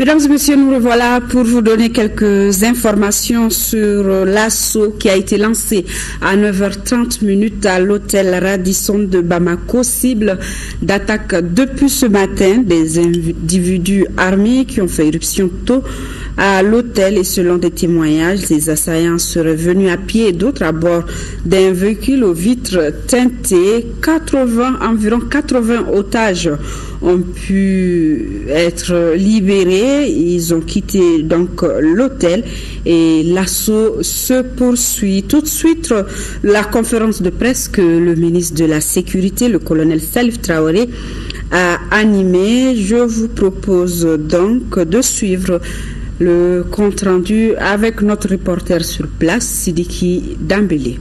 Mesdames et messieurs, nous revoilà pour vous donner quelques informations sur l'assaut qui a été lancé à 9h30 à l'hôtel Radisson de Bamako, cible d'attaque depuis ce matin. Des individus armés qui ont fait éruption tôt à l'hôtel et selon des témoignages, les assaillants seraient venus à pied et d'autres à bord d'un véhicule aux vitres teintées. Environ 80 otages ont pu être libérés. Ils ont quitté donc l'hôtel et l'assaut se poursuit. Tout de suite, la conférence de presse que le ministre de la Sécurité, le colonel Salif Traoré, a animée. Je vous propose donc de suivre le compte rendu avec notre reporter sur place, Sidiki Dambélé.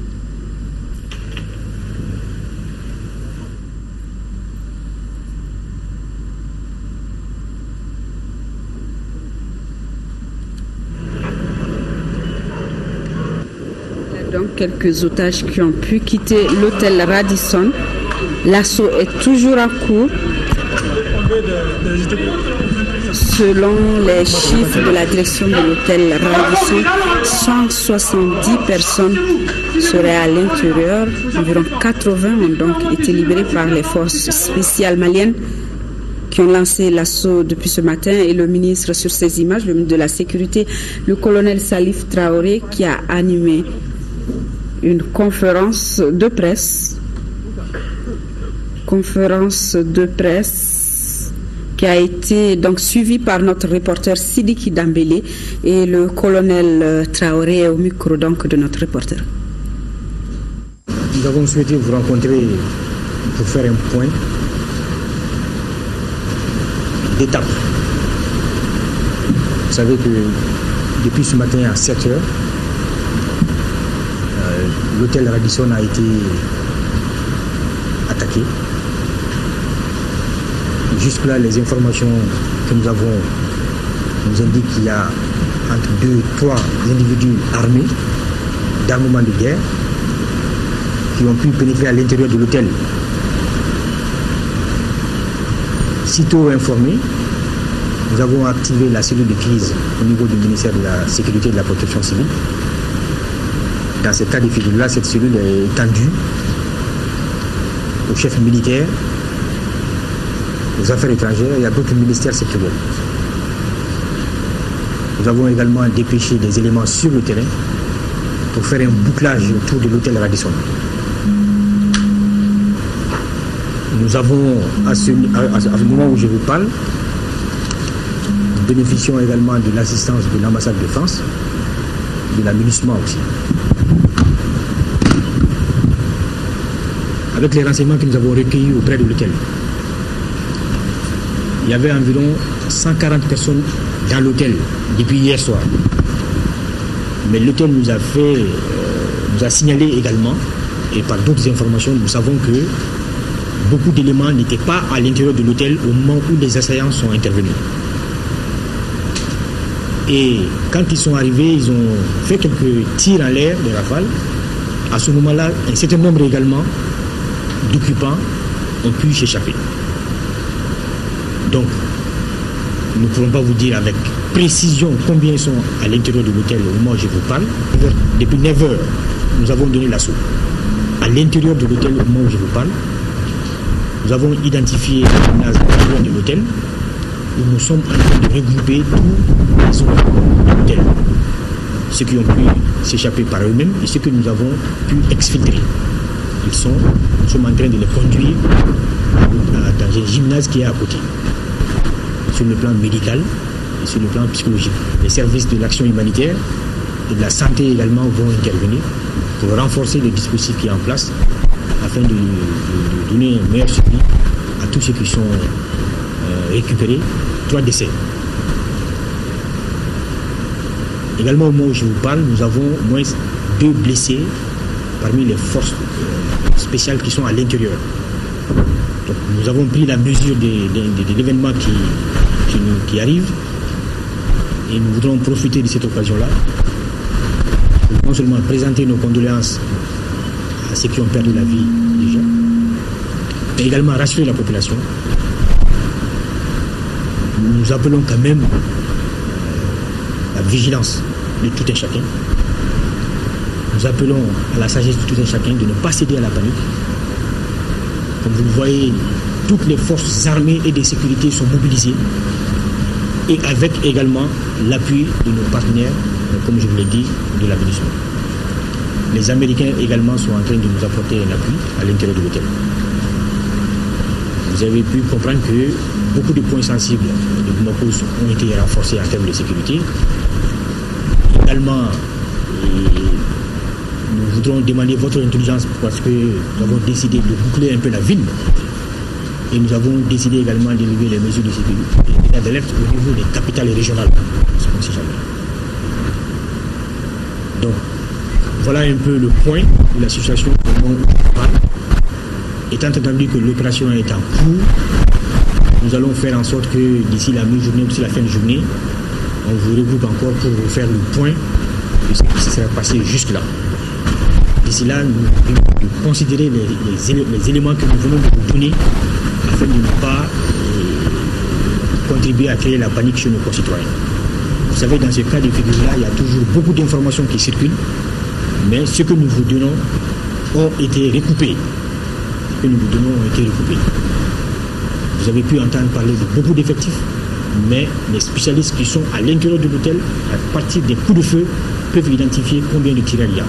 Donc quelques otages qui ont pu quitter l'hôtel Radisson. L'assaut est toujours en cours. Selon les chiffres de la direction de l'hôtel Radisson, 170 personnes seraient à l'intérieur. Environ 80 ont donc été libérées par les forces spéciales maliennes qui ont lancé l'assaut depuis ce matin. Et le ministre, sur ces images, le ministre de la Sécurité, le colonel Salif Traoré, qui a animé une conférence de presse qui a été donc suivie par notre reporter Sidiki Dambélé et le colonel Traoré au micro donc de notre reporter. Nous avons souhaité vous rencontrer pour faire un point d'étape. Vous savez que depuis ce matin à 7h, l'hôtel Radisson a été attaqué. Jusque-là, les informations que nous avons nous indiquent qu'il y a entre 2 et 3 individus armés d'armement de guerre qui ont pu pénétrer à l'intérieur de l'hôtel. Sitôt informés, nous avons activé la cellule de crise au niveau du ministère de la Sécurité et de la Protection civile. Dans ce cas de figure-là, cette cellule est étendue au chef militaire, aux affaires étrangères et à d'autres ministères sectoriels. Nous avons également dépêché des éléments sur le terrain pour faire un bouclage autour de l'hôtel Radisson. Nous avons, à ce moment où je vous parle, nous bénéficions également de l'assistance de l'ambassade de France, de la MINUSMA aussi. Avec les renseignements que nous avons recueillis auprès de l'hôtel, il y avait environ 140 personnes dans l'hôtel depuis hier soir. Mais l'hôtel nous a signalé également, et par d'autres informations, nous savons que beaucoup d'éléments n'étaient pas à l'intérieur de l'hôtel au moment où les assaillants sont intervenus. Et quand ils sont arrivés, ils ont fait quelques tirs en l'air, des rafales. À ce moment-là, un certain nombre également d'occupants ont pu s'échapper. Donc, nous ne pourrons pas vous dire avec précision combien ils sont à l'intérieur de l'hôtel au moment où je vous parle. Depuis 9h, nous avons donné l'assaut. À l'intérieur de l'hôtel au moment où je vous parle, nous avons identifié l'intérieur de l'hôtel où nous sommes en train de regrouper tous les zones de l'hôtel. Ceux qui ont pu s'échapper par eux-mêmes et ceux que nous avons pu exfiltrer. Nous sommes en train de les conduire dans un gymnase qui est à côté, sur le plan médical et sur le plan psychologique. Les services de l'action humanitaire et de la santé également vont intervenir pour renforcer le dispositif qui est en place afin de donner un meilleur suivi à tous ceux qui sont récupérés. 3 décès. Également au moment où je vous parle, nous avons au moins 2 blessés parmi les forces spéciales qui sont à l'intérieur. Donc, nous avons pris la mesure de l'événement qui arrive et nous voudrons profiter de cette occasion-là pour non seulement présenter nos condoléances à ceux qui ont perdu la vie déjà, mais également rassurer la population. Nous appelons quand même la vigilance de tout un chacun. Nous appelons à la sagesse de tout un chacun de ne pas céder à la panique. Comme vous le voyez, toutes les forces armées et de sécurité sont mobilisées et avec également l'appui de nos partenaires, comme je vous l'ai dit, de la MINUSMA. Les Américains également sont en train de nous apporter un appui à l'intérieur de l'hôtel. Vous avez pu comprendre que beaucoup de points sensibles de Bamako ont été renforcés en termes de sécurité. Également, nous voudrons demander votre intelligence parce que nous avons décidé de boucler un peu la ville et nous avons décidé également d'élever les mesures de sécurité et d'alerte au niveau des capitales régionales. On sait jamais. Donc, voilà un peu le point de la situation au moment où on parle. Étant entendu que l'opération est en cours, nous allons faire en sorte que d'ici la mi-journée ou d'ici la fin de journée, on vous regroupe encore pour vous faire le point de ce qui s'est passé jusque-là. D'ici là, nous devons considérer les éléments que nous venons de vous donner afin de ne pas contribuer à créer la panique chez nos concitoyens. Vous savez, dans ce cas de figure-là, il y a toujours beaucoup d'informations qui circulent, mais ce que nous vous donnons ont été recoupés. Vous avez pu entendre parler de beaucoup d'effectifs, mais les spécialistes qui sont à l'intérieur de l'hôtel, à partir des coups de feu, peuvent identifier combien de tireurs il y a.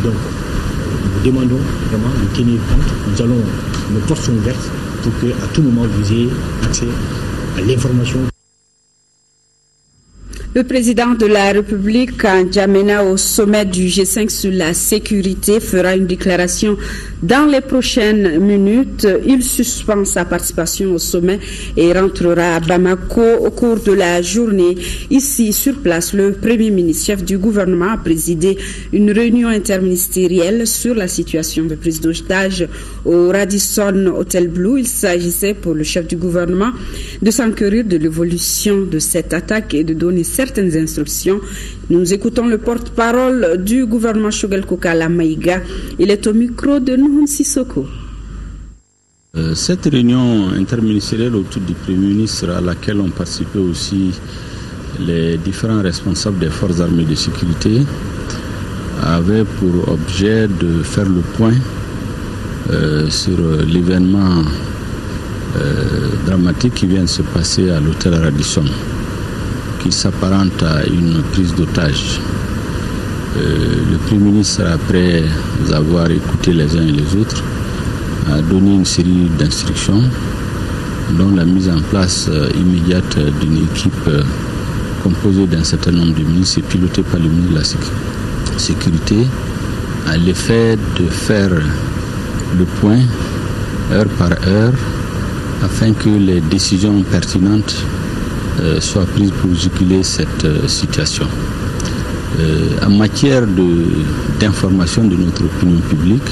Donc, nous vous demandons vraiment de tenir compte. Nos portes sont ouvertes pour qu'à tout moment vous ayez accès à l'information. Le président de la République, N'Djamena, au sommet du G5 sur la sécurité, fera une déclaration dans les prochaines minutes. Il suspend sa participation au sommet et rentrera à Bamako au cours de la journée. Ici, sur place, le Premier ministre, chef du gouvernement, a présidé une réunion interministérielle sur la situation de prise d'otage au Radisson Hotel Blue. Il s'agissait pour le chef du gouvernement de s'enquérir de l'évolution de cette attaque et de donner certaines instructions. Nous écoutons le porte-parole du gouvernement Choguel Kokala Maïga. Il est au micro de Nouhoun Sissoko. Cette réunion interministérielle autour du Premier ministre, à laquelle ont participé aussi les différents responsables des forces armées de sécurité, avait pour objet de faire le point sur l'événement dramatique qui vient de se passer à l'hôtel Radisson, qui s'apparente à une prise d'otage. Le Premier ministre, après avoir écouté les uns et les autres, a donné une série d'instructions, dont la mise en place immédiate d'une équipe composée d'un certain nombre de ministres et pilotée par le ministre de la Sécurité, à l'effet de faire le point heure par heure afin que les décisions pertinentes soient prises pour juguler cette situation. En matière d'information de notre opinion publique,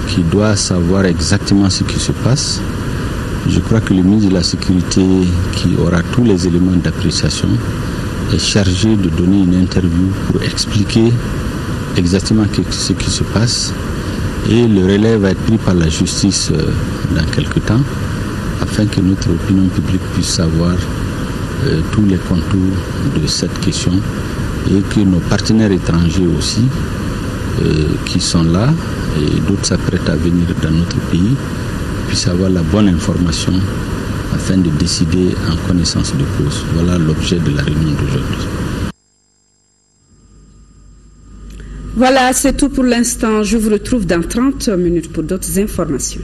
qui doit savoir exactement ce qui se passe, je crois que le ministre de la Sécurité, qui aura tous les éléments d'appréciation, est chargé de donner une interview pour expliquer exactement ce qui se passe, et le relais va être pris par la justice dans quelque temps, afin que notre opinion publique puisse savoir tous les contours de cette question et que nos partenaires étrangers aussi, qui sont là et d'autres s'apprêtent à venir dans notre pays, puissent avoir la bonne information afin de décider en connaissance de cause. Voilà l'objet de la réunion d'aujourd'hui. Voilà, c'est tout pour l'instant. Je vous retrouve dans 30 minutes pour d'autres informations.